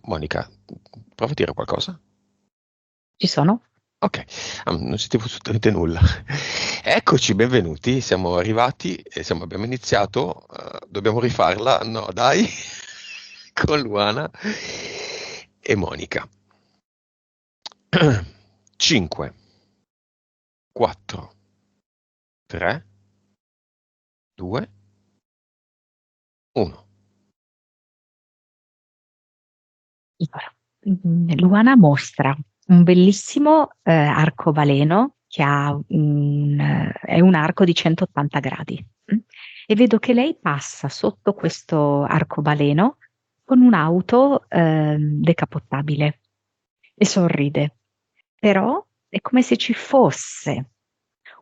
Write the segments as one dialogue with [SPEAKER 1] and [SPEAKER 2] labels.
[SPEAKER 1] Monica, prova a dire qualcosa.
[SPEAKER 2] Ci sono?
[SPEAKER 1] Ok, non sentivo assolutamente nulla. Eccoci, benvenuti, siamo arrivati, abbiamo iniziato, dobbiamo rifarla, no dai, con Luana e Monica. 5, 4, 3, 2, 1.
[SPEAKER 2] Allora, Luana mostra un bellissimo arcobaleno che è un arco di 180 gradi. E vedo che lei passa sotto questo arcobaleno con un'auto decapottabile e sorride. Però è come se ci fosse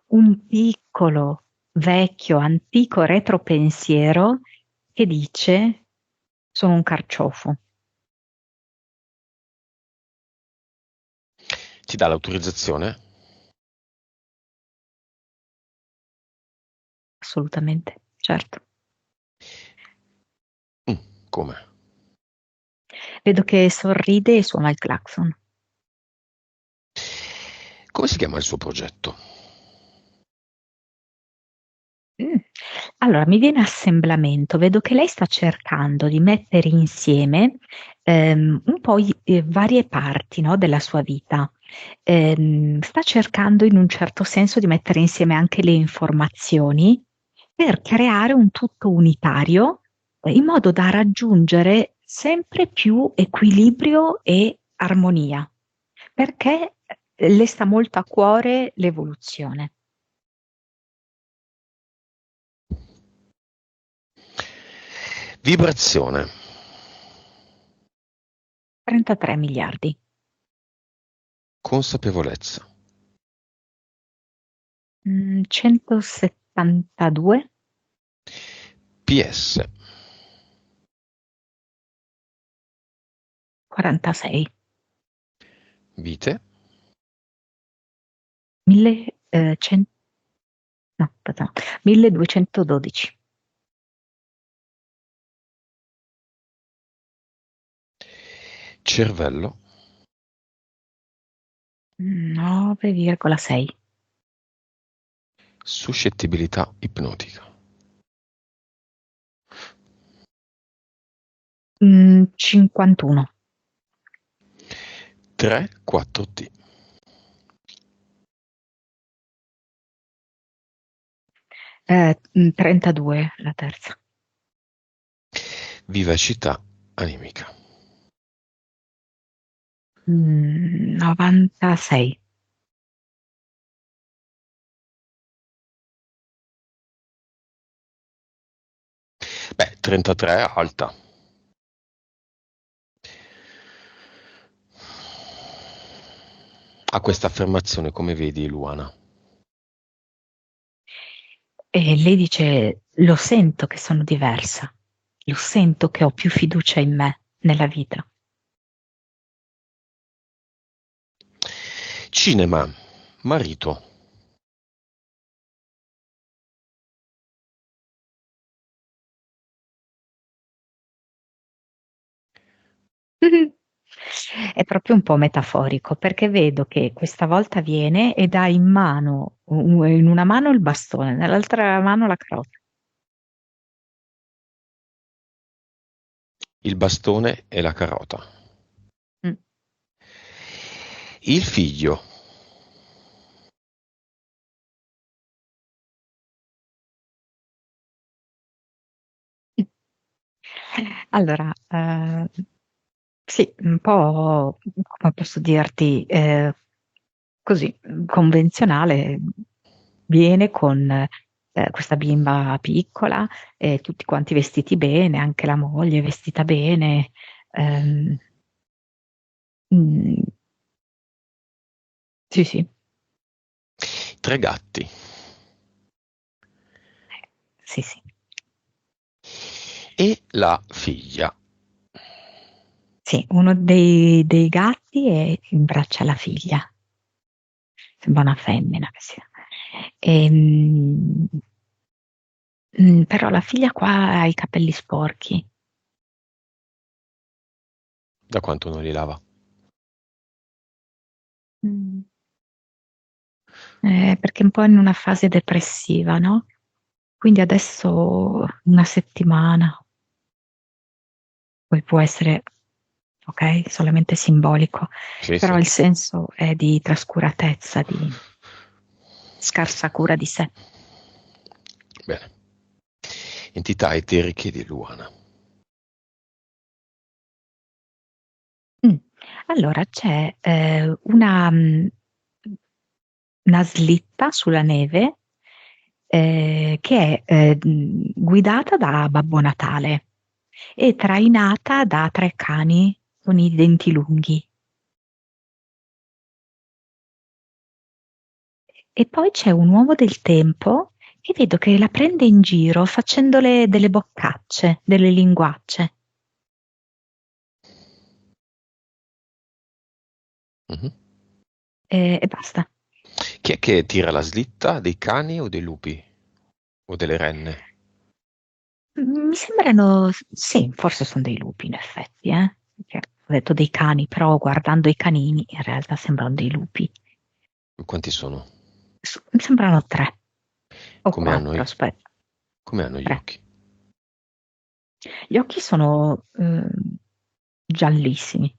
[SPEAKER 2] un piccolo, vecchio, antico retropensiero che dice: sono un carciofo.
[SPEAKER 1] Ti dà l'autorizzazione?
[SPEAKER 2] Assolutamente, certo.
[SPEAKER 1] Come?
[SPEAKER 2] Vedo che sorride e suona il clacson.
[SPEAKER 1] Come si chiama il suo progetto?
[SPEAKER 2] Mm. Allora, mi viene assemblamento, vedo che lei sta cercando di mettere insieme un po' varie parti, no, della sua vita. Sta cercando in un certo senso di mettere insieme anche le informazioni per creare un tutto unitario, in modo da raggiungere sempre più equilibrio e armonia, perché le sta molto a cuore l'evoluzione.
[SPEAKER 1] Vibrazione.
[SPEAKER 2] 33 miliardi.
[SPEAKER 1] Consapevolezza.
[SPEAKER 2] 172,
[SPEAKER 1] PS.
[SPEAKER 2] 46,
[SPEAKER 1] Vite.
[SPEAKER 2] 1100, no, aspetta, no, 1212,
[SPEAKER 1] Cervello.
[SPEAKER 2] 9,6,
[SPEAKER 1] Suscettibilità ipnotica.
[SPEAKER 2] 51,
[SPEAKER 1] 3-4T.
[SPEAKER 2] 32 la terza.
[SPEAKER 1] Vivacità animica.
[SPEAKER 2] 96.
[SPEAKER 1] Beh, 33 è alta. A questa affermazione, come vedi, Luana?
[SPEAKER 2] E lei dice: lo sento che sono diversa, lo sento che ho più fiducia in me, nella vita.
[SPEAKER 1] Cinema. Marito.
[SPEAKER 2] È proprio un po' metaforico, perché vedo che questa volta viene ed ha in mano, in una mano il bastone, nell'altra mano la carota.
[SPEAKER 1] Il bastone e la carota.
[SPEAKER 2] Mm.
[SPEAKER 1] Il figlio.
[SPEAKER 2] Allora, sì, un po', come posso dirti, così, convenzionale, viene con questa bimba piccola, tutti quanti vestiti bene, anche la moglie vestita bene. ehm, mm, sì, sì,
[SPEAKER 1] Tre gatti.
[SPEAKER 2] sì, sì.
[SPEAKER 1] E la figlia.
[SPEAKER 2] Sì, uno dei gatti imbraccia la figlia, sembra una femmina che sia. Ehm, però la figlia qua ha i capelli sporchi.
[SPEAKER 1] Da quanto non li lava?
[SPEAKER 2] Mm. Perché è un po' in una fase depressiva, no? Quindi adesso una settimana, poi può essere, ok, solamente simbolico,
[SPEAKER 1] Sì,
[SPEAKER 2] però
[SPEAKER 1] sì.
[SPEAKER 2] il senso è di trascuratezza, di scarsa cura di sé.
[SPEAKER 1] Bene. Entità eteriche di Luana.
[SPEAKER 2] Mm. Allora c'è una slitta sulla neve che è guidata da Babbo Natale e trainata da tre cani con i denti lunghi. E poi c'è un uomo del tempo che vedo che la prende in giro facendole delle boccacce, delle linguacce,
[SPEAKER 1] Mhm.
[SPEAKER 2] e basta.
[SPEAKER 1] Chi è che tira la slitta? Dei cani o dei lupi? O delle renne?
[SPEAKER 2] Mi sembrano, sì, forse sono dei lupi in effetti, perché ho detto dei cani, però guardando i canini in realtà sembrano dei lupi.
[SPEAKER 1] Quanti sono?
[SPEAKER 2] Mi sembrano tre o
[SPEAKER 1] Come hanno,
[SPEAKER 2] quattro, aspetta,
[SPEAKER 1] come hanno gli
[SPEAKER 2] tre.
[SPEAKER 1] occhi?
[SPEAKER 2] Gli occhi sono giallissimi.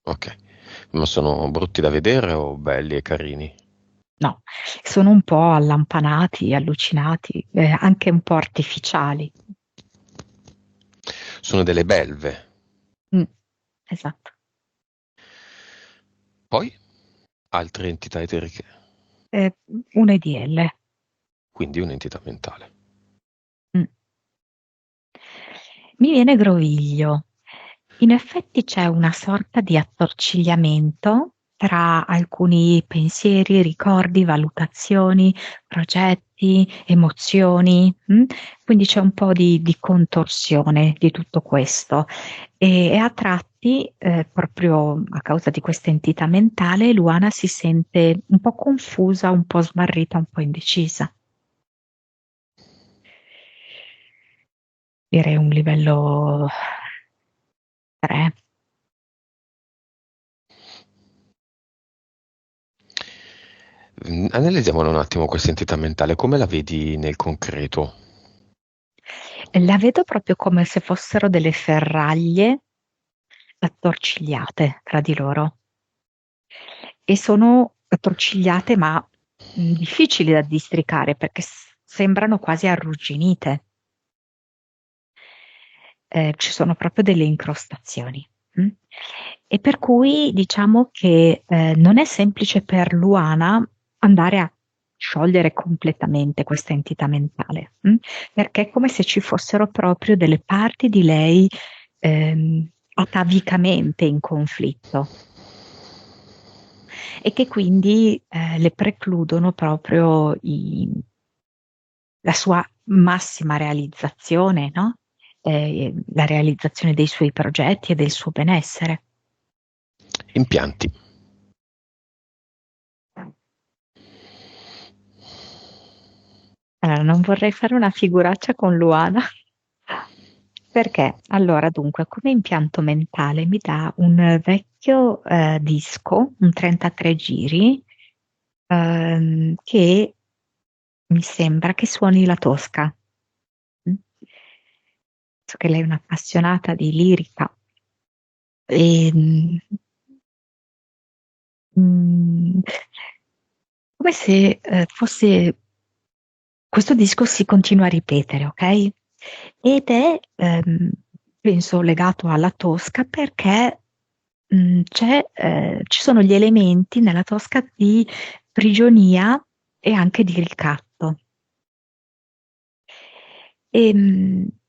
[SPEAKER 1] Ok. Ma sono brutti da vedere o belli e carini?
[SPEAKER 2] No, sono un po' allampanati, allucinati, anche un po' artificiali.
[SPEAKER 1] Sono delle belve.
[SPEAKER 2] Mm, esatto.
[SPEAKER 1] Poi altre entità eteriche.
[SPEAKER 2] Eh, un EDL.
[SPEAKER 1] Quindi un'entità mentale.
[SPEAKER 2] Mm. Mi viene Groviglio. In effetti c'è una sorta di attorcigliamento tra alcuni pensieri, ricordi, valutazioni, progetti, emozioni. Quindi c'è un po' di contorsione di tutto questo. E a tratti, proprio a causa di questa entità mentale, Luana si sente un po' confusa, un po' smarrita, un po' indecisa. Direi un livello 3.
[SPEAKER 1] Analizziamola un attimo questa entità mentale, come la vedi nel concreto?
[SPEAKER 2] La vedo proprio come se fossero delle ferraglie attorcigliate tra di loro e sono attorcigliate ma difficili da districare perché sembrano quasi arrugginite. Ci sono proprio delle incrostazioni. E per cui diciamo che non è semplice per Luana andare a sciogliere completamente questa entità mentale, perché è come se ci fossero proprio delle parti di lei atavicamente in conflitto e che quindi le precludono proprio la sua massima realizzazione, no? La realizzazione dei suoi progetti e del suo benessere.
[SPEAKER 1] Impianti.
[SPEAKER 2] Allora, non vorrei fare una figuraccia con Luana, perché allora, dunque, come impianto mentale mi dà un vecchio disco, un 33 giri, che mi sembra che suoni la Tosca. Mm? So che lei è un'appassionata di lirica e mm, come se fosse questo disco si continua a ripetere, ok? Ed è, penso, legato alla Tosca perché ci sono gli elementi nella Tosca di prigionia e anche di ricatto.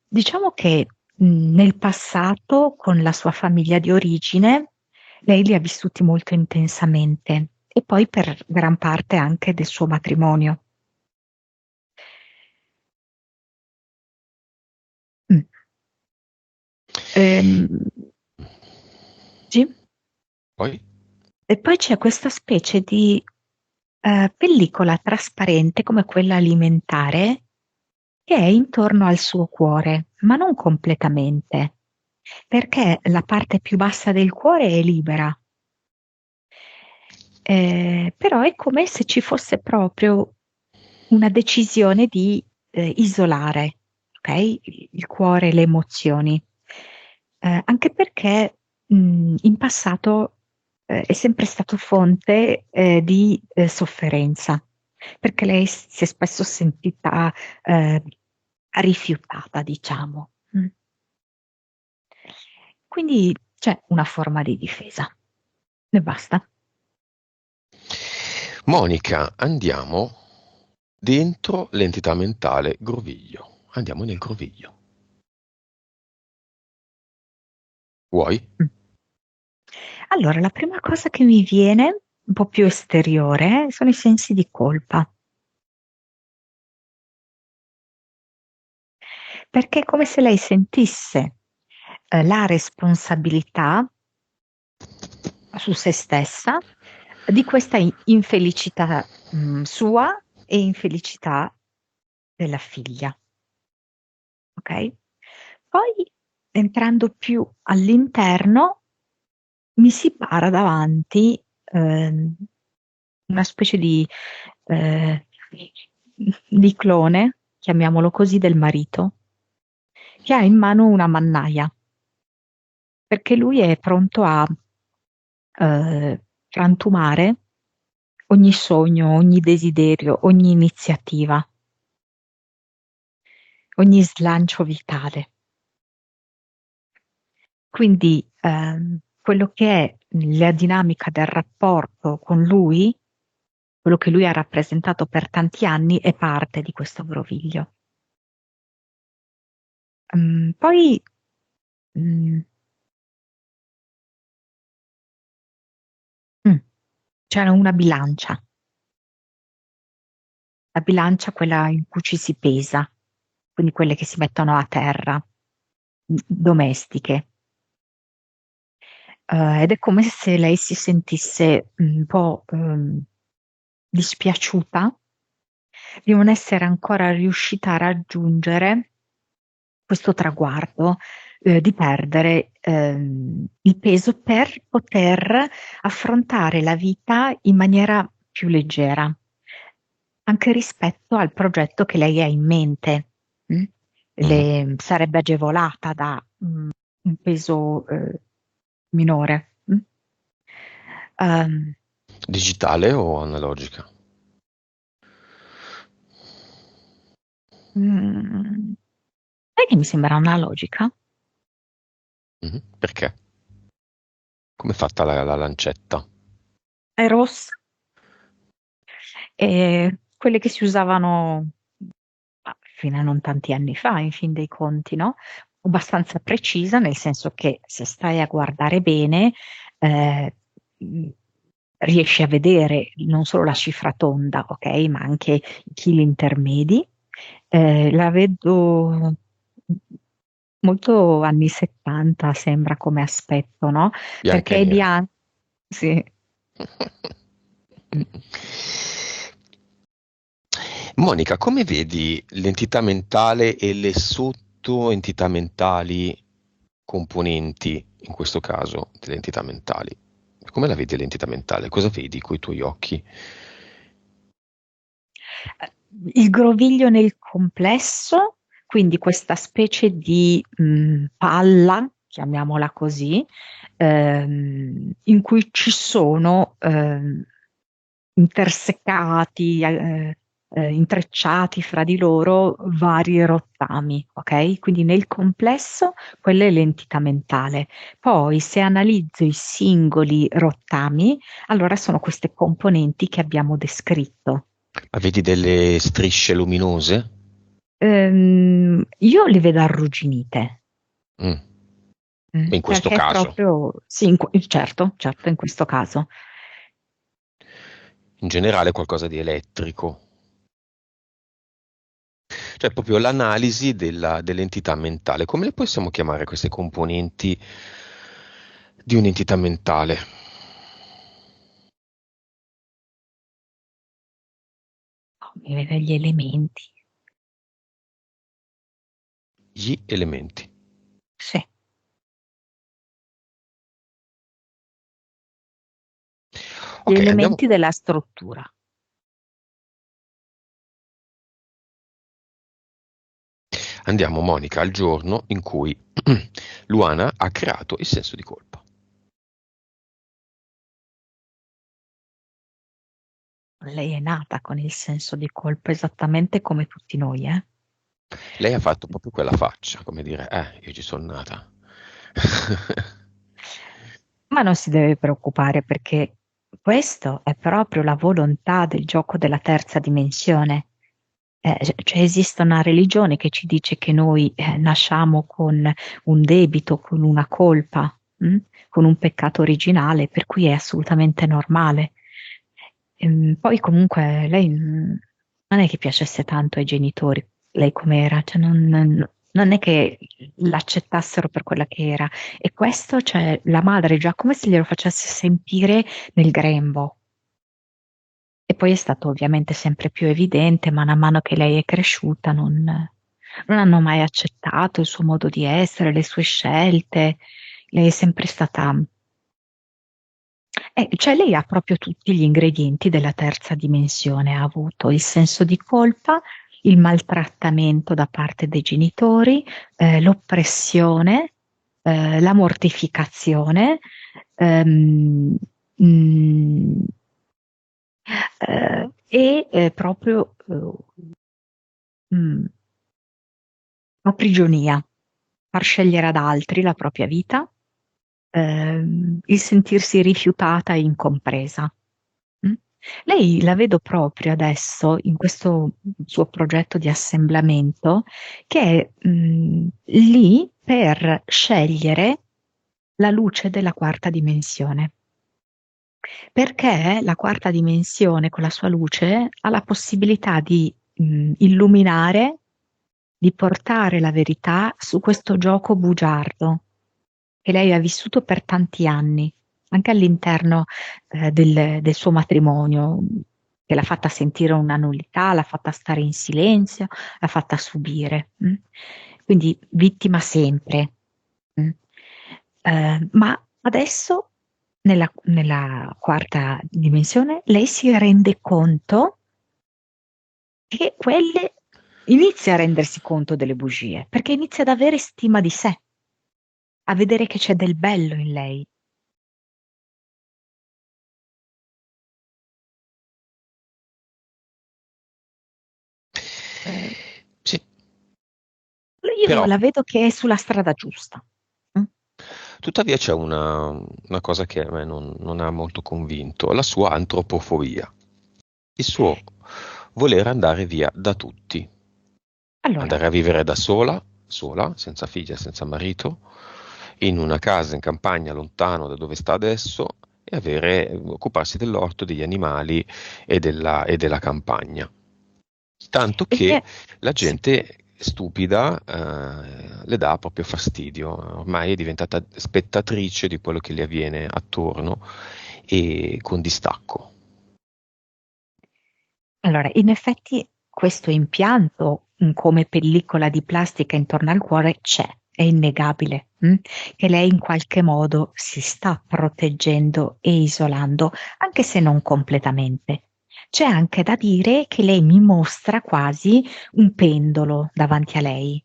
[SPEAKER 2] Diciamo che nel passato, con la sua famiglia di origine, lei li ha vissuti molto intensamente e poi per gran parte anche del suo matrimonio. Mm. Ehm, sì.
[SPEAKER 1] Poi?
[SPEAKER 2] E poi c'è questa specie di pellicola trasparente come quella alimentare che è intorno al suo cuore, ma non completamente. perché la parte più bassa del cuore è libera. Però è come se ci fosse proprio una decisione di isolare, ok? Il cuore e le emozioni. Anche perché in passato è sempre stato fonte di sofferenza, perché lei si è spesso sentita eh, rifiutata, diciamo. Mm. Quindi c'è una forma di difesa e basta.
[SPEAKER 1] Monica, andiamo dentro l'entità mentale groviglio. Andiamo nel groviglio. Vuoi?
[SPEAKER 2] Mm. Allora, la prima cosa che mi viene, un po' più esteriore, sono i sensi di colpa, perché è come se lei sentisse la responsabilità su se stessa di questa infelicità sua e infelicità della figlia, ok? Poi, entrando più all'interno, mi si para davanti una specie eh, di clone, chiamiamolo così, del marito, che ha in mano una mannaia, perché lui è pronto a frantumare ogni sogno, ogni desiderio, ogni iniziativa, ogni slancio vitale. Quindi quello che è la dinamica del rapporto con lui, quello che lui ha rappresentato per tanti anni, è parte di questo groviglio. Poi mm, mm, c'era una bilancia, la bilancia quella in cui ci si pesa, quindi quelle che si mettono a terra, domestiche. Ed è come se lei si sentisse un po' dispiaciuta di non essere ancora riuscita a raggiungere questo traguardo, di perdere il peso per poter affrontare la vita in maniera più leggera, anche rispetto al progetto che lei ha in mente. Mm?
[SPEAKER 1] Mhm.
[SPEAKER 2] Sarebbe agevolata da un peso minore. Mm? Ehm,
[SPEAKER 1] Digitale o analogica?
[SPEAKER 2] sai che mi sembra una logica?
[SPEAKER 1] Mhm. Perché? Come è fatta la lancetta?
[SPEAKER 2] È rossa e quelle che si usavano fino a non tanti anni fa, in fin dei conti, no? Abbastanza precisa, nel senso che se stai a guardare bene, eh, mh, riesci a vedere non solo la cifra tonda, ok, ma anche i chili intermedi. La vedo molto anni 70, sembra come aspetto, no?
[SPEAKER 1] Bianca e
[SPEAKER 2] Perché è
[SPEAKER 1] nera.
[SPEAKER 2] bianco, sì.
[SPEAKER 1] Monica, come vedi l'entità mentale e le sottoentità mentali componenti, in questo caso, delle entità mentali? Come la vedi l'entità mentale? Cosa vedi coi tuoi occhi?
[SPEAKER 2] Il groviglio nel complesso, quindi questa specie di palla, chiamiamola così, in cui ci sono intersecati, intrecciati fra di loro vari rottami, ok? Quindi nel complesso quella è l'entità mentale. Poi se analizzo i singoli rottami, allora sono queste componenti che abbiamo descritto.
[SPEAKER 1] Ma vedi delle strisce luminose?
[SPEAKER 2] Io le vedo arrugginite,
[SPEAKER 1] Mm. In questo
[SPEAKER 2] perché è
[SPEAKER 1] caso.
[SPEAKER 2] proprio, sì, certo, certo, in questo caso.
[SPEAKER 1] In generale qualcosa di elettrico. Cioè proprio l'analisi dell'entità mentale. Come le possiamo chiamare queste componenti di un'entità mentale?
[SPEAKER 2] Oh, mi viene gli elementi,
[SPEAKER 1] Gli elementi.
[SPEAKER 2] sì. gli
[SPEAKER 1] Ok, andiamo.
[SPEAKER 2] elementi della struttura.
[SPEAKER 1] Andiamo, Monica, al giorno in cui Luana ha creato il senso di colpa.
[SPEAKER 2] Lei è nata con il senso di colpa esattamente come tutti noi, eh?
[SPEAKER 1] Lei ha fatto proprio quella faccia, come dire, io ci sono nata.
[SPEAKER 2] Ma non si deve preoccupare perché questo è proprio la volontà del gioco della terza dimensione. Cioè esiste una religione che ci dice che noi nasciamo con un debito, con una colpa, con un peccato originale, per cui è assolutamente normale. Poi comunque lei non è che piacesse tanto ai genitori, lei com'era, cioè non è che l'accettassero per quella che era. E questo, cioè, la madre già come se glielo facesse sentire nel grembo. E poi è stato ovviamente sempre più evidente, man mano che lei è cresciuta, non hanno mai accettato il suo modo di essere, le sue scelte. Lei è sempre stata cioè lei ha proprio tutti gli ingredienti della terza dimensione, ha avuto il senso di colpa, il maltrattamento da parte dei genitori, l'oppressione, la mortificazione, ehm, mm, e proprio mm, la prigionia, far scegliere ad altri la propria vita, il sentirsi rifiutata e incompresa. Mm? Lei la vedo proprio adesso in questo suo progetto di assemblamento che è lì per scegliere la luce della quarta dimensione. Perché la quarta dimensione con la sua luce ha la possibilità di illuminare, di portare la verità su questo gioco bugiardo che lei ha vissuto per tanti anni, anche all'interno del suo matrimonio, che l'ha fatta sentire una nullità, l'ha fatta stare in silenzio, l'ha fatta subire. Quindi vittima sempre. mm. Ma adesso, nella quarta dimensione, lei si rende conto che quelle inizia a rendersi conto delle bugie, perché inizia ad avere stima di sé, a vedere che c'è del bello in lei. Eh,
[SPEAKER 1] Sì,
[SPEAKER 2] io
[SPEAKER 1] però
[SPEAKER 2] la vedo che è sulla strada giusta. Mm?
[SPEAKER 1] tuttavia c'è una cosa che a me non ha molto convinto, la sua antropofobia, il suo voler andare via da tutti,
[SPEAKER 2] Allora,
[SPEAKER 1] andare a vivere da sola, sola, senza figlia, senza marito, in una casa in campagna lontano da dove sta adesso e occuparsi dell'orto, degli animali e della campagna. Tanto
[SPEAKER 2] e
[SPEAKER 1] che
[SPEAKER 2] che
[SPEAKER 1] la
[SPEAKER 2] sì.
[SPEAKER 1] gente stupida le dà proprio fastidio, ormai è diventata spettatrice di quello che le avviene attorno e con distacco.
[SPEAKER 2] Allora, in effetti questo impianto come pellicola di plastica intorno al cuore c'è, è innegabile, che lei in qualche modo si sta proteggendo e isolando, anche se non completamente. C'è anche da dire che lei mi mostra quasi un pendolo davanti a lei.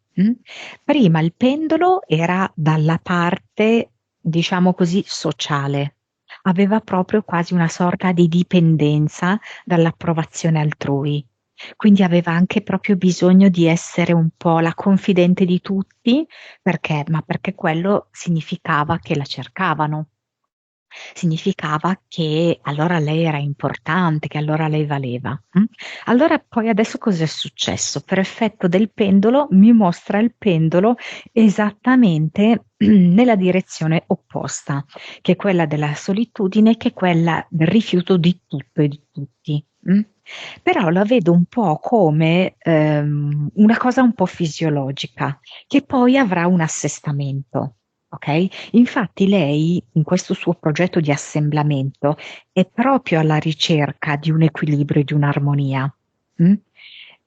[SPEAKER 2] Prima il pendolo era dalla parte, diciamo così, sociale. Aveva proprio quasi una sorta di dipendenza dall'approvazione altrui. Quindi aveva anche proprio bisogno di essere un po' la confidente di tutti, perché? Ma perché quello significava che la cercavano. Significava che allora lei era importante, che allora lei valeva. Allora poi adesso cosa è successo? Per effetto del pendolo mi mostra il pendolo esattamente nella direzione opposta, che è quella della solitudine, che è quella del rifiuto di tutto e di tutti. Però la vedo un po' come una cosa un po' fisiologica, che poi avrà un assestamento. Ok? Infatti lei, in questo suo progetto di assemblamento, è proprio alla ricerca di un equilibrio e di un'armonia. Mm?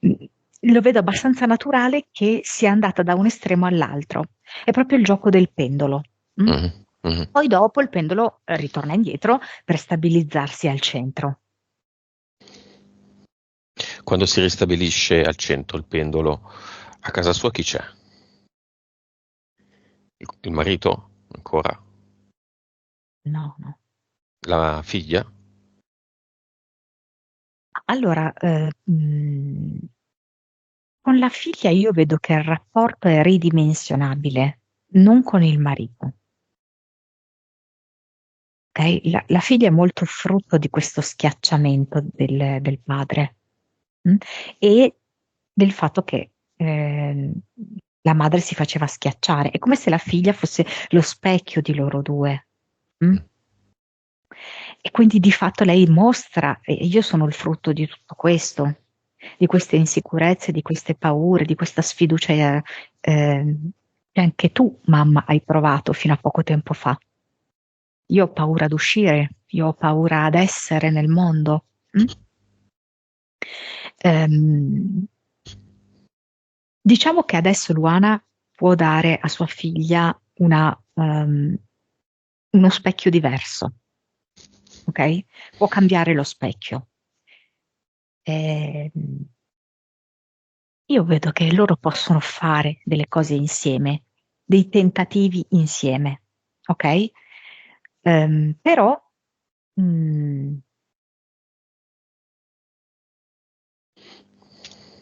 [SPEAKER 2] Mm, Lo vedo abbastanza naturale che sia andata da un estremo all'altro. È proprio il gioco del pendolo. Mm?
[SPEAKER 1] Mm. Mhm.
[SPEAKER 2] Poi dopo il pendolo ritorna indietro per stabilizzarsi al centro.
[SPEAKER 1] Quando si ristabilisce al centro il pendolo, a casa sua chi c'è? Il marito? Ancora?
[SPEAKER 2] No, no.
[SPEAKER 1] La figlia?
[SPEAKER 2] Allora, con la figlia io vedo che il rapporto è ridimensionabile, non con il marito. Ok? La figlia è molto frutto di questo schiacciamento del padre, mm? E del fatto che la madre si faceva schiacciare. È come se la figlia fosse lo specchio di loro due. Mm?
[SPEAKER 1] Mm.
[SPEAKER 2] E quindi di fatto lei mostra, e io sono il frutto di tutto questo, di queste insicurezze, di queste paure, di questa sfiducia che anche tu, mamma, hai provato fino a poco tempo fa. Io ho paura ad uscire, io ho paura ad essere nel mondo. Mm? Ehm, diciamo che adesso Luana può dare a sua figlia uno specchio diverso, ok? Può cambiare lo specchio. Ehm, io vedo che loro possono fare delle cose insieme, dei tentativi insieme, ok? Però mm,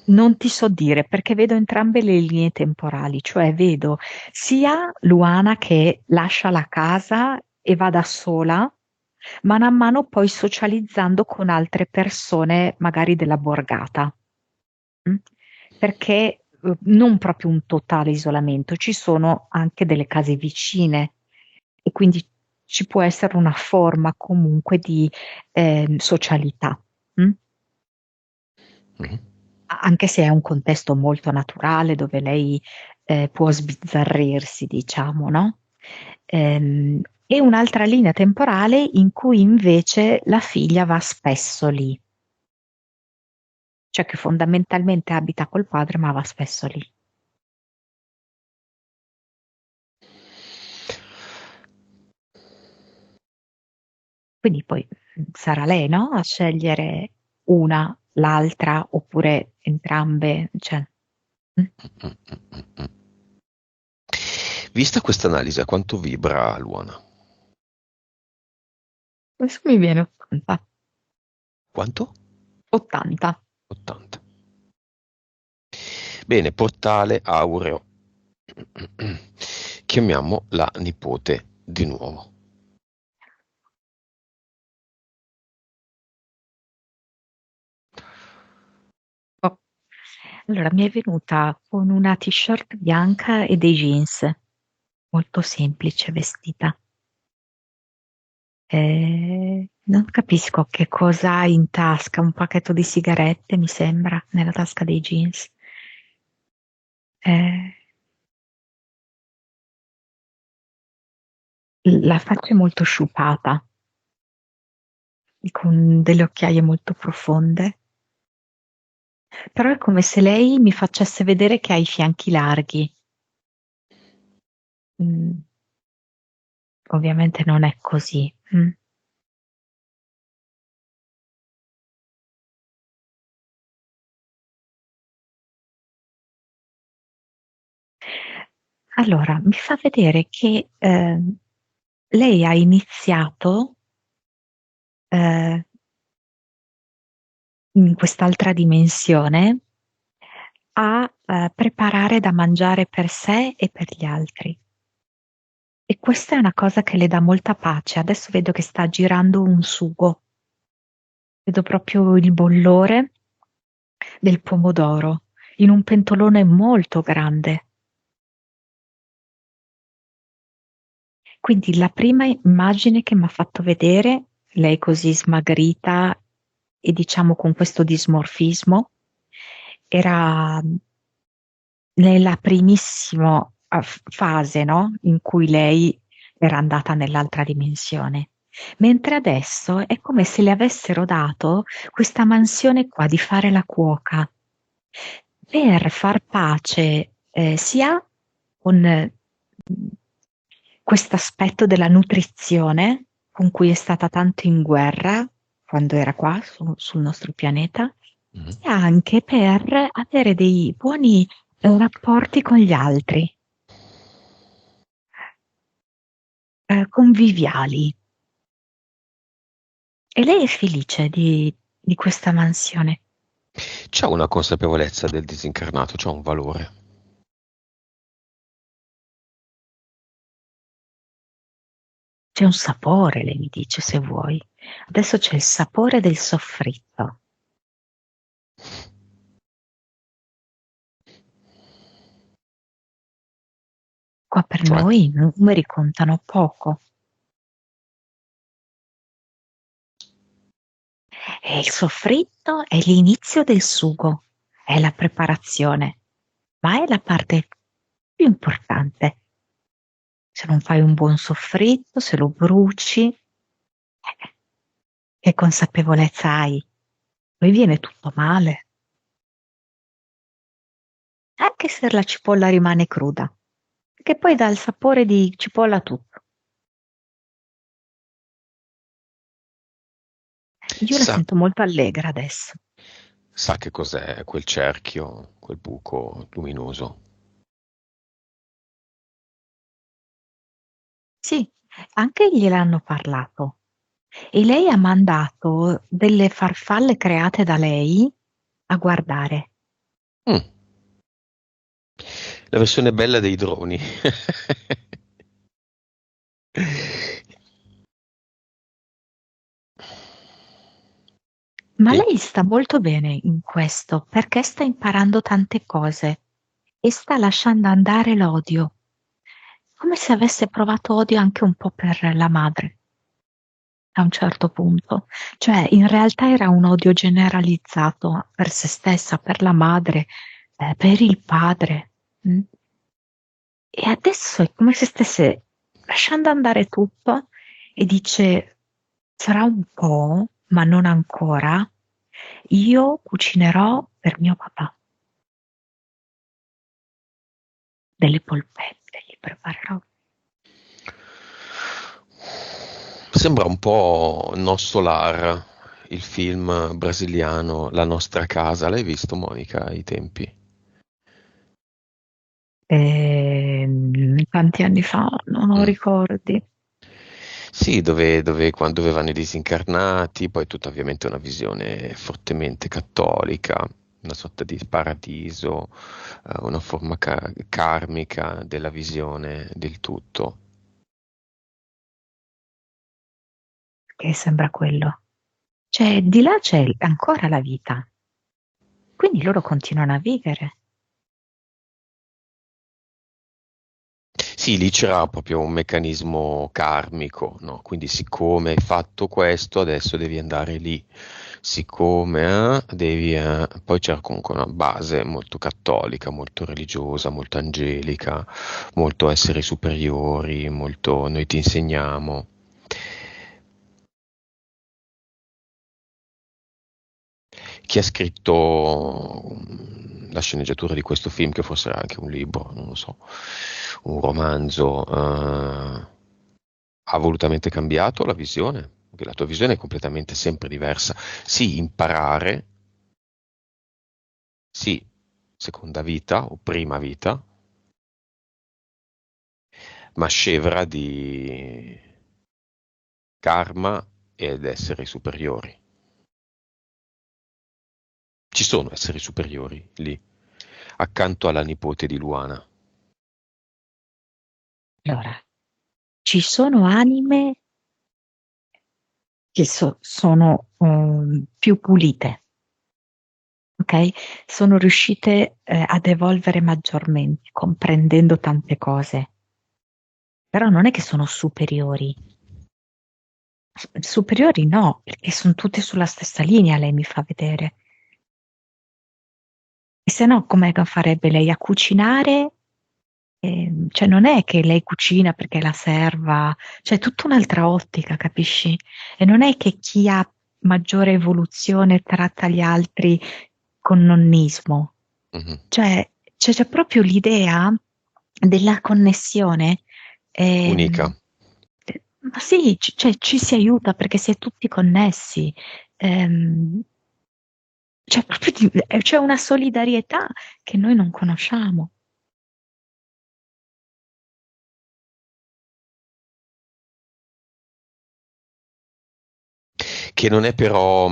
[SPEAKER 2] non ti so dire perché vedo entrambe le linee temporali, cioè vedo sia Luana che lascia la casa e va da sola, mano a mano poi socializzando con altre persone, magari della borgata. Mm? Perché non proprio un totale isolamento, ci sono anche delle case vicine e quindi ci può essere una forma comunque di socialità. Mm?
[SPEAKER 1] Mhm.
[SPEAKER 2] Anche se è un contesto molto naturale dove lei può sbizzarrirsi, diciamo, no? E un'altra linea temporale in cui invece la figlia va spesso lì, cioè che fondamentalmente abita col padre ma va spesso lì. Quindi poi sarà lei, no? A scegliere una, l'altra oppure entrambe, cioè, mm.
[SPEAKER 1] Mm, mm, mm, mm. Vista questa analisi, a quanto vibra Luana?
[SPEAKER 2] Adesso mi viene 80.
[SPEAKER 1] Quanto?
[SPEAKER 2] 80.
[SPEAKER 1] 80. Bene, portale aureo. Chiamiamo la nipote di nuovo.
[SPEAKER 2] Oh. Allora, mi è venuta con una t-shirt bianca e dei jeans, molto semplice vestita. Non capisco che cosa ha in tasca, un pacchetto di sigarette, mi sembra, nella tasca dei jeans. Eh, la faccia è molto sciupata, con delle occhiaie molto profonde, però è come se lei mi facesse vedere che ha i fianchi larghi. Mm, ovviamente non è così. Mm. Allora, mi fa vedere che lei ha iniziato eh, in quest'altra dimensione a preparare da mangiare per sé e per gli altri. E questa è una cosa che le dà molta pace. Adesso vedo che sta girando un sugo, vedo proprio il bollore del pomodoro in un pentolone molto grande. Quindi la prima immagine che mi ha fatto vedere, lei così smagrita e diciamo con questo dismorfismo, era nella primissima fase, no? In cui lei era andata nell'altra dimensione. Mentre adesso è come se le avessero dato questa mansione qua di fare la cuoca per far pace sia con questo aspetto della nutrizione con cui è stata tanto in quando era qua sul nostro pianeta,
[SPEAKER 1] Mhm.
[SPEAKER 2] sia anche per avere dei buoni rapporti con gli altri, conviviali. E lei è felice di questa mansione.
[SPEAKER 1] C'è una consapevolezza del disincarnato, c'è un valore.
[SPEAKER 2] C'è un sapore, lei mi dice, se vuoi. Adesso c'è il sapore del soffritto. Qua per
[SPEAKER 1] Cioè,
[SPEAKER 2] noi i numeri contano poco. E il soffritto è l'inizio del sugo, è la preparazione, ma è la parte più importante. Se non fai un buon soffritto, se lo bruci, che consapevolezza hai? Poi viene tutto male, anche se la cipolla rimane cruda, che poi dà il sapore di cipolla a tutto. Io la
[SPEAKER 1] sa,
[SPEAKER 2] sento molto allegra adesso.
[SPEAKER 1] sa che cos'è quel cerchio, quel buco luminoso.
[SPEAKER 2] Sì, anche gliel'hanno parlato. E lei ha mandato delle farfalle create da lei a guardare.
[SPEAKER 1] Mm, la versione bella dei droni.
[SPEAKER 2] Ma
[SPEAKER 1] E
[SPEAKER 2] lei sta molto bene in questo perché sta imparando tante cose e sta lasciando andare l'odio, come se avesse provato odio anche un po' per la madre a un certo punto. Cioè, in realtà era un odio generalizzato per se stessa, per la madre, per il padre. Mm? E adesso è come se stesse lasciando andare tutto e dice, sarà un po', ma non ancora, io cucinerò per mio papà delle polpette, gli preparerò.
[SPEAKER 1] sembra un po' Non Solar, il film brasiliano La nostra casa. L'hai visto, Monica, ai tempi?
[SPEAKER 2] Tanti anni fa, non ho
[SPEAKER 1] Mm.
[SPEAKER 2] ricordi.
[SPEAKER 1] Sì, dove quando avevano i disincarnati, poi tutta ovviamente una visione fortemente cattolica, una sorta di paradiso, una forma karmica della visione del tutto.
[SPEAKER 2] Che sembra quello. Cioè, di là c'è ancora la vita, quindi loro continuano a vivere.
[SPEAKER 1] Sì, lì c'era proprio un meccanismo karmico, no? Quindi siccome hai fatto questo, adesso devi andare lì. Siccome devi... Poi c'era comunque una base molto cattolica, molto religiosa, molto angelica, molto esseri superiori, molto noi ti insegniamo. Chi ha scritto la sceneggiatura di questo film, che forse era anche un libro, non lo so, un romanzo, ha volutamente cambiato la visione? Perché la tua visione è completamente sempre diversa. Sì, imparare, sì, seconda vita o prima vita, ma scevra di karma ed esseri superiori. Ci sono esseri superiori lì, accanto alla nipote di Luana.
[SPEAKER 2] Allora, ci sono anime che sono più pulite, ok? Sono riuscite ad evolvere maggiormente, comprendendo tante cose, però non è che sono superiori. Superiori no, perché sono tutte sulla stessa linea, lei mi fa vedere. E se no, come farebbe lei a cucinare? Cioè, non è che lei cucina perché la serva, cioè, è tutta un'altra ottica, capisci? E non è che chi ha maggiore evoluzione tratta gli altri con nonnismo.
[SPEAKER 1] Mhm.
[SPEAKER 2] Cioè, c'è proprio l'idea della connessione Ehm,
[SPEAKER 1] Unica.
[SPEAKER 2] ma sì, cioè, ci si aiuta perché si è tutti connessi. Ehm, c'è una solidarietà che noi non conosciamo.
[SPEAKER 1] Che non è però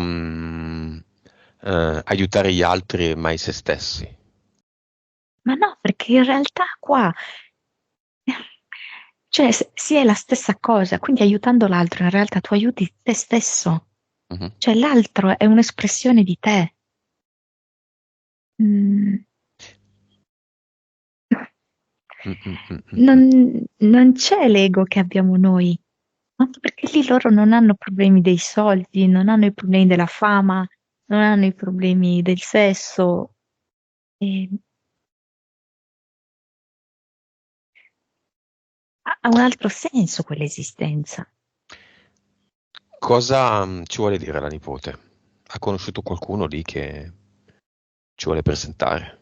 [SPEAKER 1] aiutare gli altri, mai se stessi.
[SPEAKER 2] Ma no, perché in realtà qua, cioè, si è la stessa cosa, quindi aiutando l'altro, in realtà tu aiuti te stesso,
[SPEAKER 1] Mhm.
[SPEAKER 2] cioè l'altro è un'espressione di te. Mm,
[SPEAKER 1] Mm, mm, mm, mm, mm.
[SPEAKER 2] non c'è l'ego che abbiamo noi, anche perché lì loro non hanno problemi dei soldi, non hanno i problemi della fama, non hanno i problemi del sesso. E ha un altro senso quell'esistenza.
[SPEAKER 1] Cosa ci vuole dire la nipote? Ha conosciuto qualcuno lì che ci vuole presentare?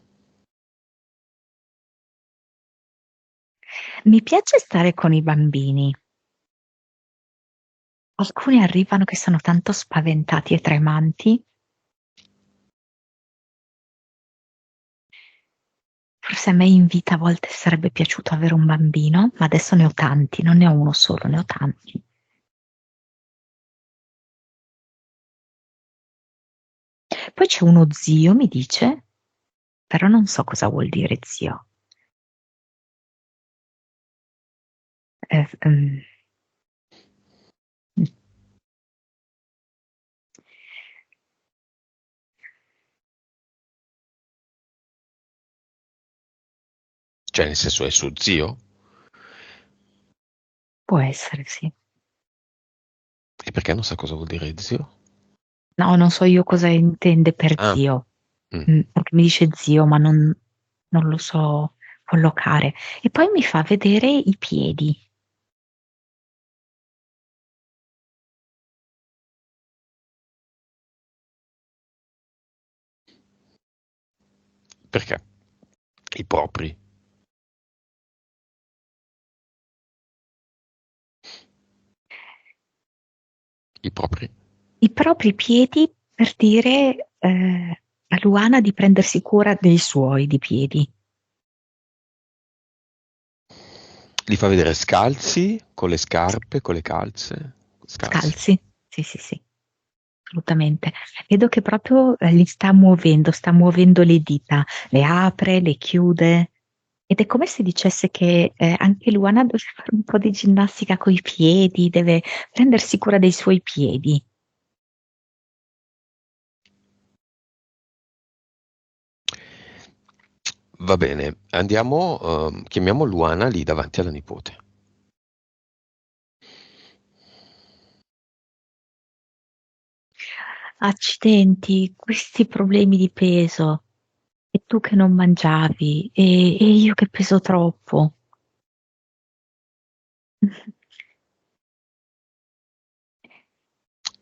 [SPEAKER 2] Mi piace stare con i bambini. Alcuni arrivano che sono tanto spaventati e tremanti. Forse a me in vita a volte sarebbe piaciuto avere un bambino, ma adesso ne ho tanti, non ne ho uno solo, ne ho tanti. Poi c'è uno zio, mi dice, però non so cosa vuol dire zio. Eh, mm,
[SPEAKER 1] Cioè, nel senso, è suo zio?
[SPEAKER 2] può essere, sì.
[SPEAKER 1] E perché non sa cosa vuol dire zio?
[SPEAKER 2] No, non so io cosa intende per
[SPEAKER 1] Ah,
[SPEAKER 2] zio,
[SPEAKER 1] mm.
[SPEAKER 2] perché mi dice zio, ma non lo so collocare. E poi mi fa vedere i piedi.
[SPEAKER 1] Perché? I propri. I propri.
[SPEAKER 2] I propri piedi per dire a Luana di prendersi cura dei suoi di piedi.
[SPEAKER 1] Li fa vedere scalzi, con le scarpe, con le calze. Scalzi.
[SPEAKER 2] Scalzi? Sì, sì, sì, assolutamente. Vedo che proprio li sta muovendo le dita, le apre, le chiude. Ed è come se dicesse che anche Luana deve fare un po' di ginnastica coi piedi, deve prendersi cura dei suoi piedi.
[SPEAKER 1] Va bene, andiamo, chiamiamo Luana lì davanti alla nipote.
[SPEAKER 2] Accidenti, questi problemi di peso. E tu che non mangiavi, e io che peso troppo.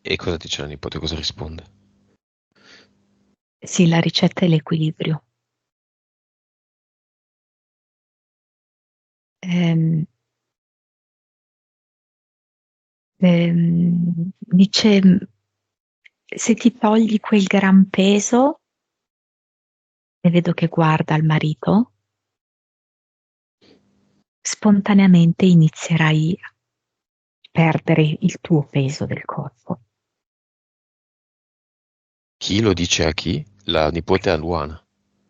[SPEAKER 1] E cosa dice la nipote? Cosa risponde?
[SPEAKER 2] Sì, la ricetta è l'equilibrio. Ehm, dice, se ti togli quel gran peso, e vedo che guarda il marito, spontaneamente inizierai a perdere il tuo peso del corpo.
[SPEAKER 1] Chi lo dice a chi? La nipote a Luana.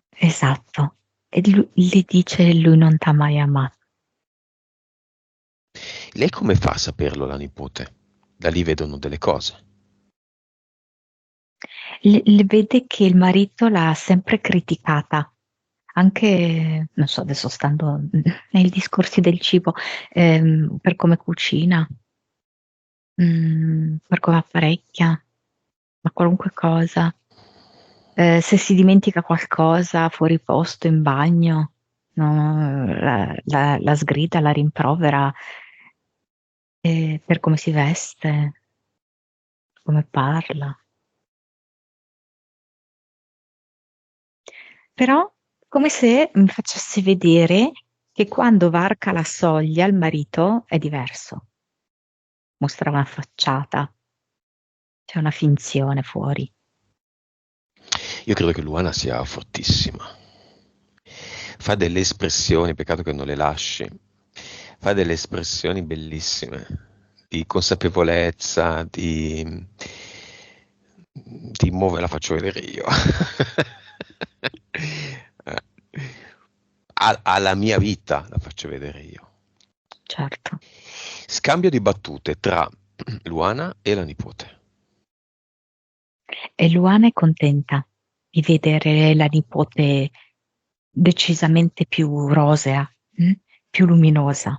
[SPEAKER 2] Esatto. E gli dice lui non t'ha mai amato.
[SPEAKER 1] Lei come fa a saperlo, la nipote? Da lì vedono delle cose.
[SPEAKER 2] Le vede che il marito l'ha sempre criticata, anche, non so, adesso stando nei discorsi del cibo, per come cucina, per come apparecchia, ma qualunque cosa. Se si dimentica qualcosa fuori posto in bagno, no, la sgrida, la rimprovera, per come si veste, come parla. Però come se mi facesse vedere che quando varca la soglia il marito è diverso, mostra una facciata, c'è una finzione fuori.
[SPEAKER 1] Io credo che Luana sia fortissima. Fa delle espressioni, peccato che non le lasci. Fa delle espressioni bellissime, di consapevolezza, di muove, la faccio vedere io. Alla mia vita la faccio vedere io.
[SPEAKER 2] Certo.
[SPEAKER 1] Scambio di battute tra Luana e la nipote.
[SPEAKER 2] E Luana è contenta di vedere la nipote decisamente più rosea, più luminosa.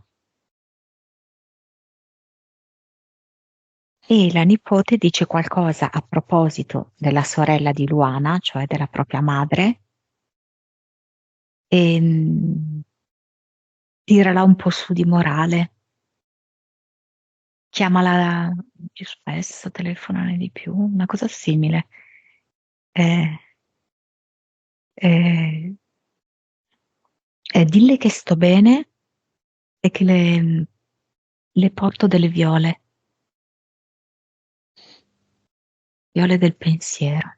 [SPEAKER 2] E la nipote dice qualcosa a proposito della sorella di Luana, cioè della propria madre, e tirala un po' su di morale. Chiamala più spesso, telefonare di più, una cosa simile. Eh, eh, dille che sto bene e che le porto delle viole, viole del pensiero.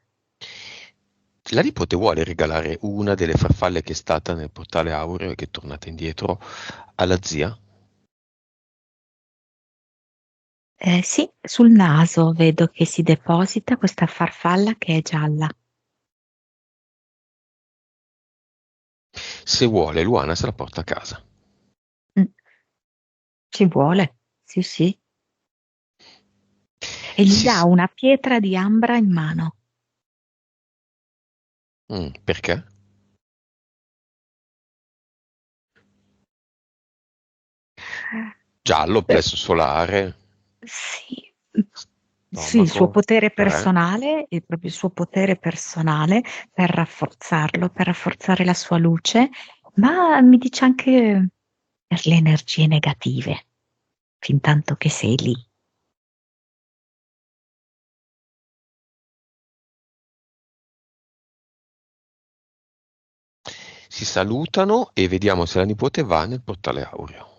[SPEAKER 1] La nipote vuole regalare una delle farfalle che è stata nel portale aureo e che è tornata indietro alla zia?
[SPEAKER 2] Sì, sul naso vedo che si deposita questa farfalla che è gialla.
[SPEAKER 1] Se vuole, Luana se la porta a casa.
[SPEAKER 2] Mm, ci vuole, sì, sì. E gli
[SPEAKER 1] Sì,
[SPEAKER 2] dà una pietra di ambra in mano.
[SPEAKER 1] perché? Giallo,
[SPEAKER 2] Beh,
[SPEAKER 1] plesso solare,
[SPEAKER 2] sì, sì, il suo
[SPEAKER 1] stomaco,
[SPEAKER 2] potere
[SPEAKER 1] 3.
[SPEAKER 2] personale, proprio il suo potere personale per rafforzarlo, per rafforzare la sua luce, ma mi dice anche per le energie negative, fin tanto che sei lì.
[SPEAKER 1] Si salutano e vediamo se la nipote va nel portale aureo.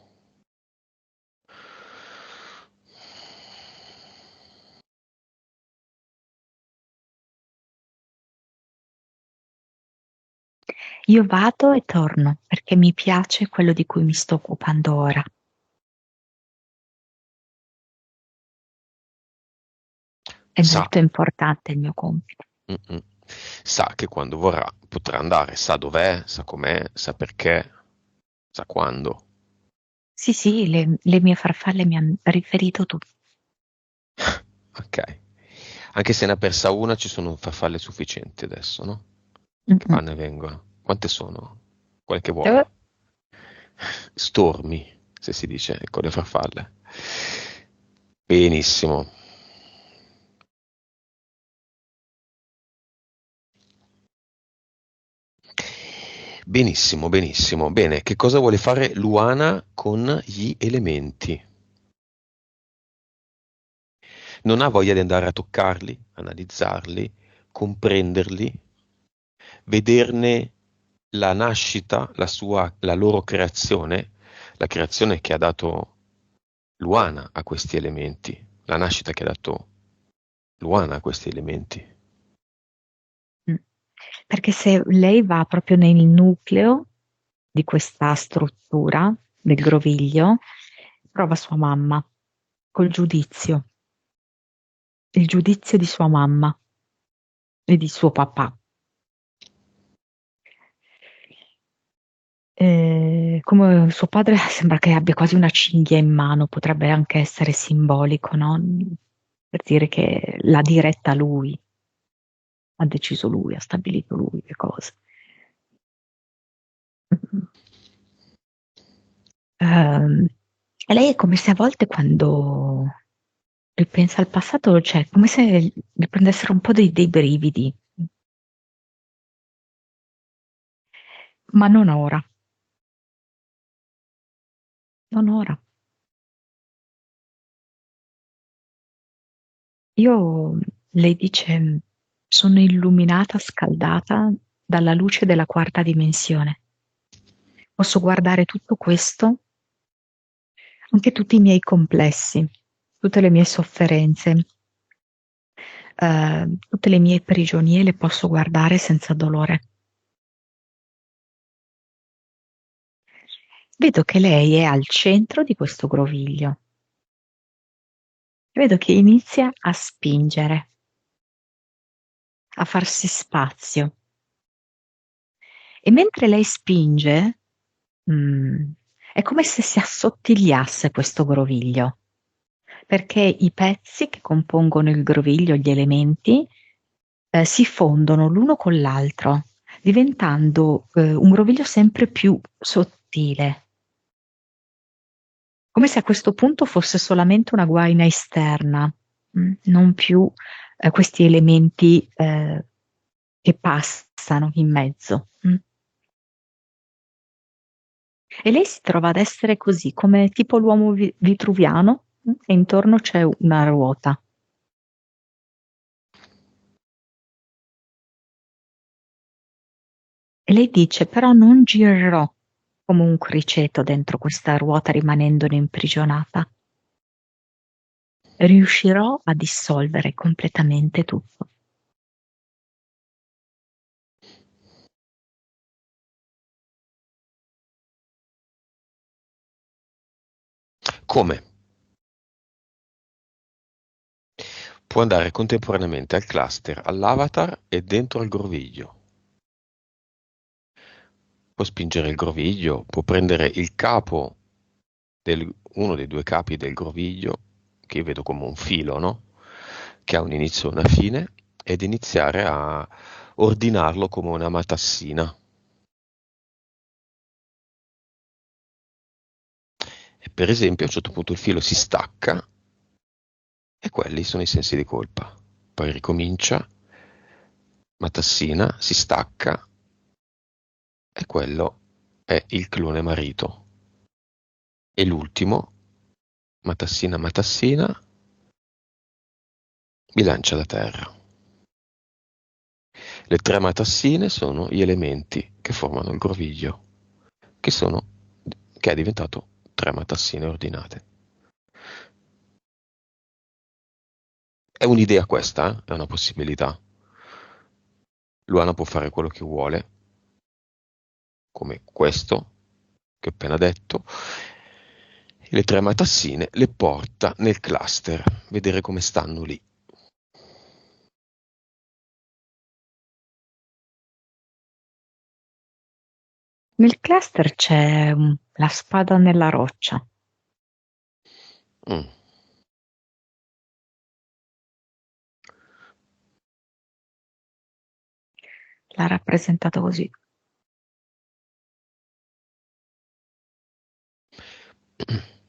[SPEAKER 2] Io vado e torno perché mi piace quello di cui mi sto occupando ora. È
[SPEAKER 1] Sa,
[SPEAKER 2] molto importante il mio compito.
[SPEAKER 1] mm, mm. Sa che quando vorrà potrà andare, sa dov'è, sa com'è, sa perché, sa quando.
[SPEAKER 2] Sì, sì, le mie farfalle mi hanno riferito tutto.
[SPEAKER 1] Ok. Anche se ne ha persa una, ci sono farfalle sufficienti adesso, no? Che
[SPEAKER 2] Mm-mm.
[SPEAKER 1] vanno e vengono. Quante sono? Quelle che
[SPEAKER 2] Eh,
[SPEAKER 1] vuoi. Stormi, se si dice, con le farfalle. Benissimo. Benissimo, benissimo. Bene, che cosa vuole fare Luana con gli elementi? Non ha voglia di andare a toccarli, analizzarli, comprenderli, vederne la nascita, la loro creazione, la creazione che ha dato Luana a questi elementi, la nascita che ha dato Luana a questi elementi.
[SPEAKER 2] mm. Perché se lei va proprio nel nucleo di questa struttura, del groviglio, trova sua mamma col giudizio, il giudizio di sua mamma e di suo papà. Come suo padre sembra che abbia quasi una cinghia in mano, potrebbe anche essere simbolico, no? Per dire che l'ha diretta lui, ha deciso lui, ha stabilito lui le cose. Ehm, e lei è come se a volte quando ripensa al passato, cioè, come se gli prendessero un po' dei brividi, ma non ora, non ora. Io, lei dice, sono illuminata, scaldata dalla luce della quarta dimensione. Posso guardare tutto questo, anche tutti i miei complessi, tutte le mie sofferenze, tutte le mie prigionie le posso guardare senza dolore. Vedo che lei è al centro di questo groviglio. Vedo che inizia a spingere, a farsi spazio. E mentre lei spinge, mm, è come se si assottigliasse questo groviglio, perché i pezzi che compongono il groviglio, gli elementi, si fondono l'uno con l'altro, diventando un groviglio sempre più sottile, come se a questo punto fosse solamente una guaina esterna, non più questi elementi che passano in mezzo. E lei si trova ad essere così, come tipo l'uomo vitruviano, e intorno c'è una ruota. E lei dice, però non girerò come un criceto dentro questa ruota rimanendone imprigionata. Riuscirò a dissolvere completamente tutto.
[SPEAKER 1] Come? Può andare contemporaneamente al cluster, all'avatar e dentro al groviglio. Può spingere il groviglio, può prendere il capo, uno dei due capi del groviglio, che io vedo come un filo, no? Che ha un inizio e una fine, ed iniziare a ordinarlo come una matassina. E per esempio, a un certo punto il filo si stacca e quelli sono i sensi di colpa. Poi ricomincia, matassina, si stacca e quello è il clone marito. E l'ultimo, matassina, matassina, bilancia la terra. Le tre matassine sono gli elementi che formano il groviglio, che, sono, che è diventato tre matassine ordinate. È un'idea questa, è una possibilità. Luana può fare quello che vuole, come questo che ho appena detto, e le tre matassine le porta nel cluster, vedere come stanno lì.
[SPEAKER 2] Nel cluster c'è la spada nella roccia.
[SPEAKER 1] Mm.
[SPEAKER 2] L'ha rappresentato così.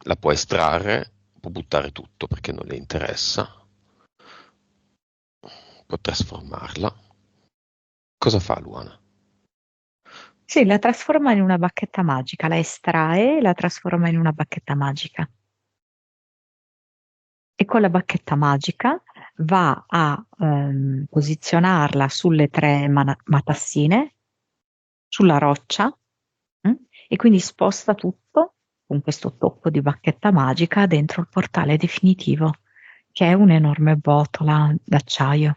[SPEAKER 1] La può estrarre, può buttare tutto perché non le interessa, può trasformarla. Cosa fa Luana?
[SPEAKER 2] Sì, la trasforma in una bacchetta magica, la estrae e la trasforma in una bacchetta magica. E con la bacchetta magica va a posizionarla sulle tre matassine, sulla roccia, mm, e quindi sposta tutto con questo tocco di bacchetta magica dentro il portale definitivo, che è un'enorme botola d'acciaio.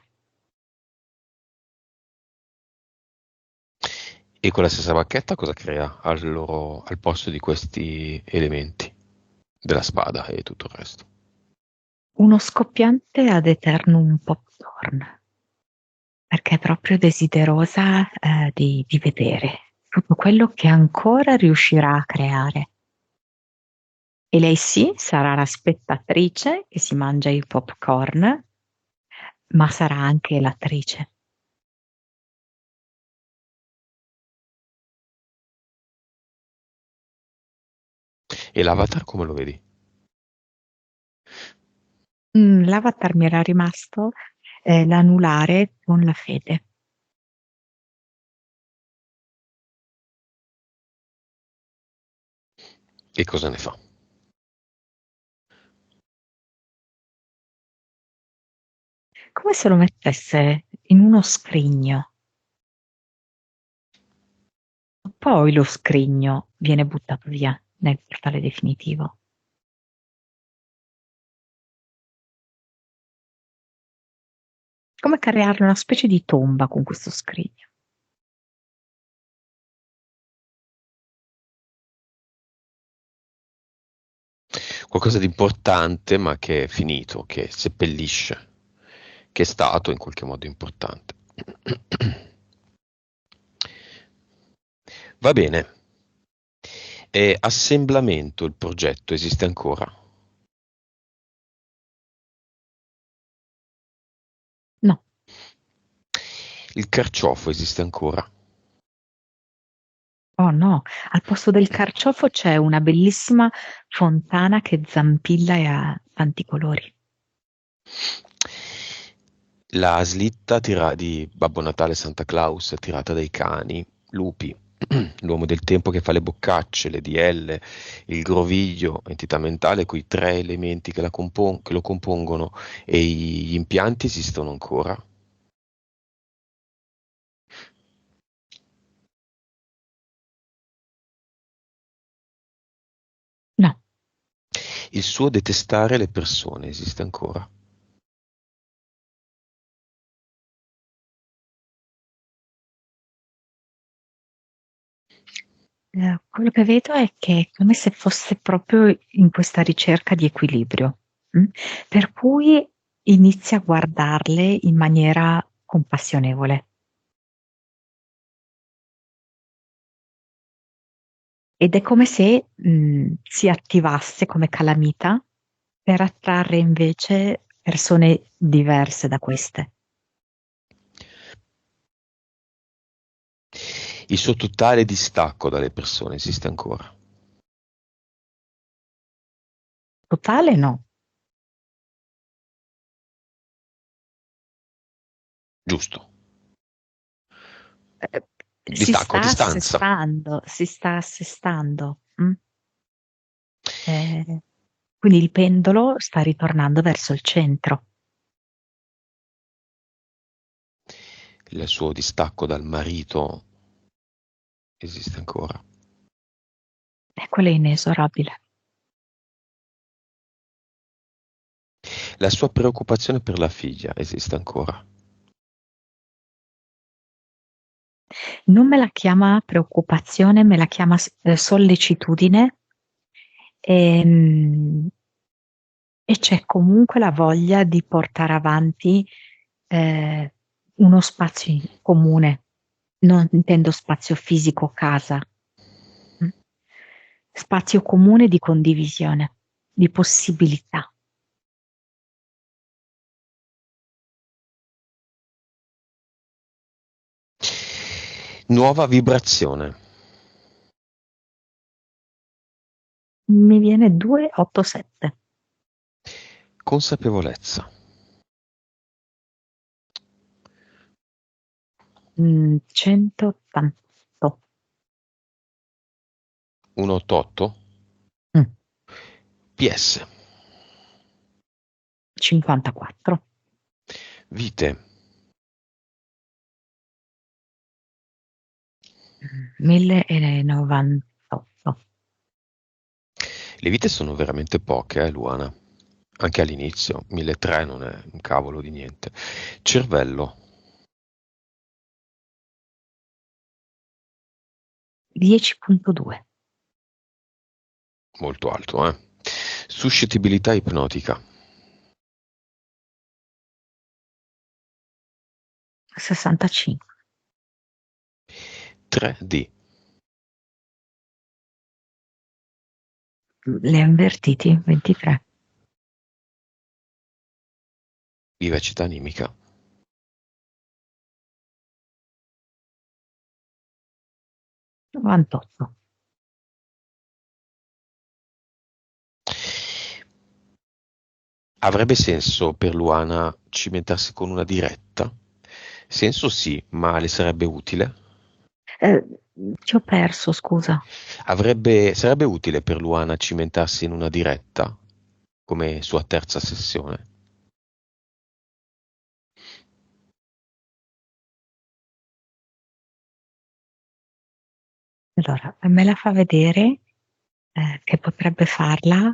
[SPEAKER 1] E con la stessa bacchetta cosa crea al posto di questi elementi? Della spada e tutto il resto.
[SPEAKER 2] Uno scoppiante ad eternum popcorn, perché è proprio desiderosa di vedere tutto quello che ancora riuscirà a creare. E lei sì, sarà la spettatrice che si mangia il popcorn, ma sarà anche l'attrice.
[SPEAKER 1] E l'avatar come lo vedi?
[SPEAKER 2] L'avatar mi era rimasto l'anulare con la fede.
[SPEAKER 1] E cosa ne fa?
[SPEAKER 2] Come se lo mettesse in uno scrigno. Poi lo scrigno viene buttato via nel portale definitivo. Come creare una specie di tomba con questo scrigno.
[SPEAKER 1] Qualcosa di importante, ma che è finito, che seppellisce, che è stato in qualche modo importante. Va bene. E assemblamento, il progetto esiste ancora?
[SPEAKER 2] No,
[SPEAKER 1] Il carciofo esiste ancora?
[SPEAKER 2] oh no, al posto del carciofo c'è una bellissima fontana che zampilla e ha tanti colori.
[SPEAKER 1] La slitta di Babbo Natale e Santa Claus tirata dai cani, lupi, l'uomo del tempo che fa le boccacce, le DL, il groviglio, entità mentale, quei tre elementi che lo compongono e gli impianti esistono ancora?
[SPEAKER 2] No,
[SPEAKER 1] Il suo detestare le persone esiste ancora?
[SPEAKER 2] quello che vedo è che è come se fosse proprio in questa ricerca di equilibrio, mm? Per cui inizia a guardarle in maniera compassionevole ed è come se si attivasse come calamita per attrarre invece persone diverse da queste.
[SPEAKER 1] Il suo totale distacco dalle persone esiste ancora?
[SPEAKER 2] Totale no.
[SPEAKER 1] Giusto.
[SPEAKER 2] Eh,
[SPEAKER 1] Distacco, distanza.
[SPEAKER 2] si sta assestando. Mm? Eh, quindi il pendolo sta ritornando verso il centro.
[SPEAKER 1] Il suo distacco dal marito esiste ancora?
[SPEAKER 2] E quello è inesorabile.
[SPEAKER 1] La sua preoccupazione per la figlia esiste ancora?
[SPEAKER 2] Non me la chiama preoccupazione, me la chiama sollecitudine. Ehm, E c'è comunque la voglia di portare avanti eh, uno spazio comune, non intendo spazio fisico, casa, mm? Spazio comune di condivisione, di possibilità.
[SPEAKER 1] Nuova vibrazione.
[SPEAKER 2] Mi viene 287,
[SPEAKER 1] Consapevolezza.
[SPEAKER 2] 188,
[SPEAKER 1] 188.
[SPEAKER 2] mm,
[SPEAKER 1] PS.
[SPEAKER 2] 54,
[SPEAKER 1] Vite.
[SPEAKER 2] 1098.
[SPEAKER 1] Le vite sono veramente poche, Luana. Anche all'inizio. 1300 non è un cavolo di niente. Cervello.
[SPEAKER 2] 10.2,
[SPEAKER 1] Molto alto, eh. Suscettibilità ipnotica.
[SPEAKER 2] 65.
[SPEAKER 1] 3D.
[SPEAKER 2] Le ha invertiti, 23.
[SPEAKER 1] Vivacità animica.
[SPEAKER 2] 98.
[SPEAKER 1] Avrebbe senso per Luana cimentarsi con una diretta? Senso sì, ma le sarebbe utile?
[SPEAKER 2] Eh, Ti ho perso, scusa.
[SPEAKER 1] Sarebbe utile per Luana cimentarsi in una diretta come sua terza sessione?
[SPEAKER 2] Allora, me la fa vedere, che potrebbe farla.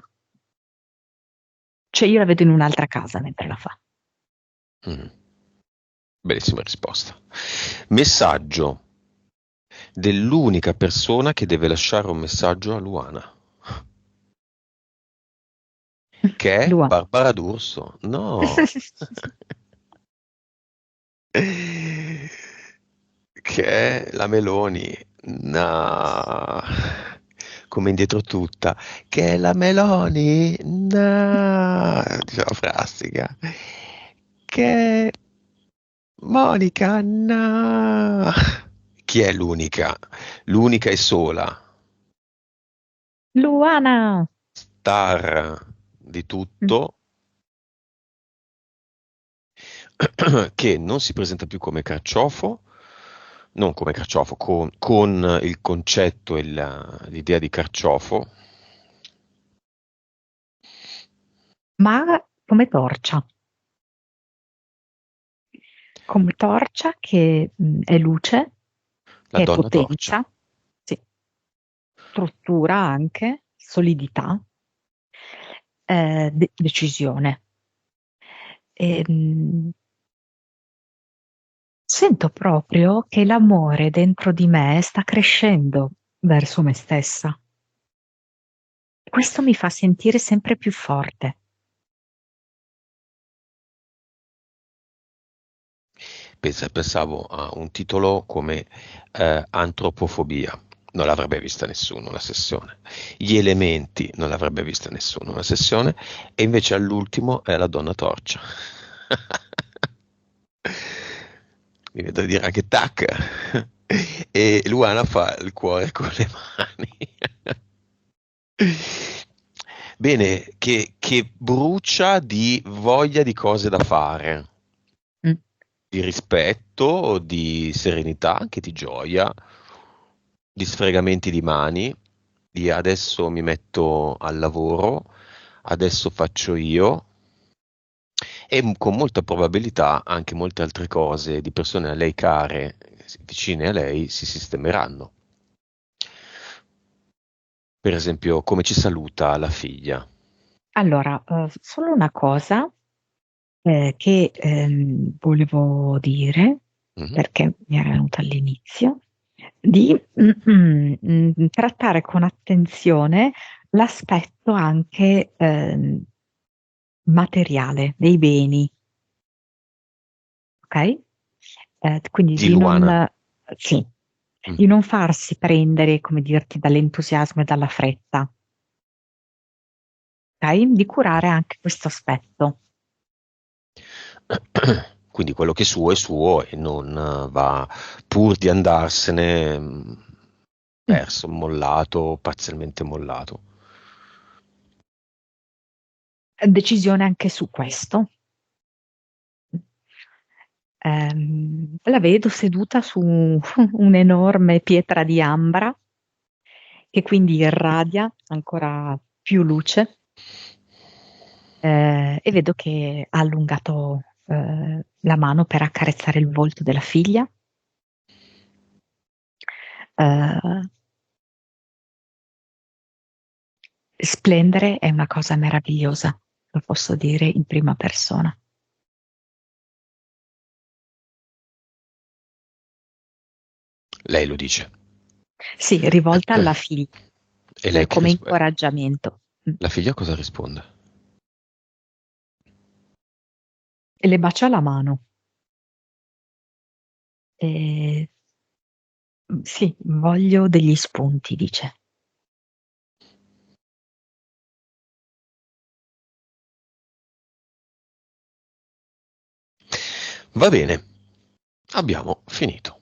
[SPEAKER 2] Cioè io la vedo in un'altra casa mentre la fa.
[SPEAKER 1] Mm, bellissima risposta. Messaggio dell'unica persona che deve lasciare un messaggio a Luana, che è
[SPEAKER 2] Lua.
[SPEAKER 1] Barbara D'Urso. No. Che è la Meloni. No. Come indietro tutta. Che è la Meloni. No. Diceva Frassica. Che è Monica. No. Chi è l'unica? L'unica e sola
[SPEAKER 2] Luana!
[SPEAKER 1] star di
[SPEAKER 2] Mm.
[SPEAKER 1] tutto che non si presenta più come carciofo, non come carciofo, con il concetto e l'idea di carciofo,
[SPEAKER 2] Ma come torcia che è luce,
[SPEAKER 1] la
[SPEAKER 2] che è
[SPEAKER 1] donna torcia.
[SPEAKER 2] potenza, sì, struttura anche, solidità, decisione. Ehm, Sento proprio che l'amore dentro di me sta crescendo verso me stessa. Questo mi fa sentire sempre più forte.
[SPEAKER 1] Pensavo a un titolo come Antropofobia. Non l'avrebbe vista nessuno la sessione. Gli elementi non l'avrebbe vista nessuno la sessione. E invece all'ultimo è la donna torcia. Mi vedo dire anche tac. E Luana fa il cuore con le mani. Bene, che brucia di voglia di cose da fare,
[SPEAKER 2] Mm.
[SPEAKER 1] di rispetto, di serenità, anche di gioia, di sfregamenti di mani, di adesso mi metto al lavoro, adesso faccio io, e con molta probabilità anche molte altre cose di persone a lei care, vicine a lei, si sistemeranno. Per esempio, come ci saluta la figlia.
[SPEAKER 2] Allora, solo una cosa che volevo dire,
[SPEAKER 1] Mhm.
[SPEAKER 2] perché mi era venuta all'inizio, di trattare con attenzione l'aspetto anche materiale dei beni, ok? Quindi
[SPEAKER 1] Di Luana.
[SPEAKER 2] sì,
[SPEAKER 1] Mm.
[SPEAKER 2] di non farsi prendere, come dirti, dall'entusiasmo e dalla fretta, ok? Di curare anche questo aspetto.
[SPEAKER 1] Quindi quello che è suo e non va pur di andarsene
[SPEAKER 2] Mm.
[SPEAKER 1] perso, mollato, parzialmente mollato.
[SPEAKER 2] Decisione anche su questo. La vedo seduta su un'enorme pietra di ambra che quindi irradia ancora più luce, e vedo che ha allungato la mano per accarezzare il volto della figlia. Eh, Splendere è una cosa meravigliosa, lo posso dire in prima persona.
[SPEAKER 1] Lei lo dice.
[SPEAKER 2] Sì, rivolta alla figlia,
[SPEAKER 1] E lei che
[SPEAKER 2] come
[SPEAKER 1] risponde?
[SPEAKER 2] incoraggiamento. Mm.
[SPEAKER 1] La figlia cosa risponde?
[SPEAKER 2] E le bacia la mano. E, sì, voglio degli spunti, dice.
[SPEAKER 1] Va bene, abbiamo finito.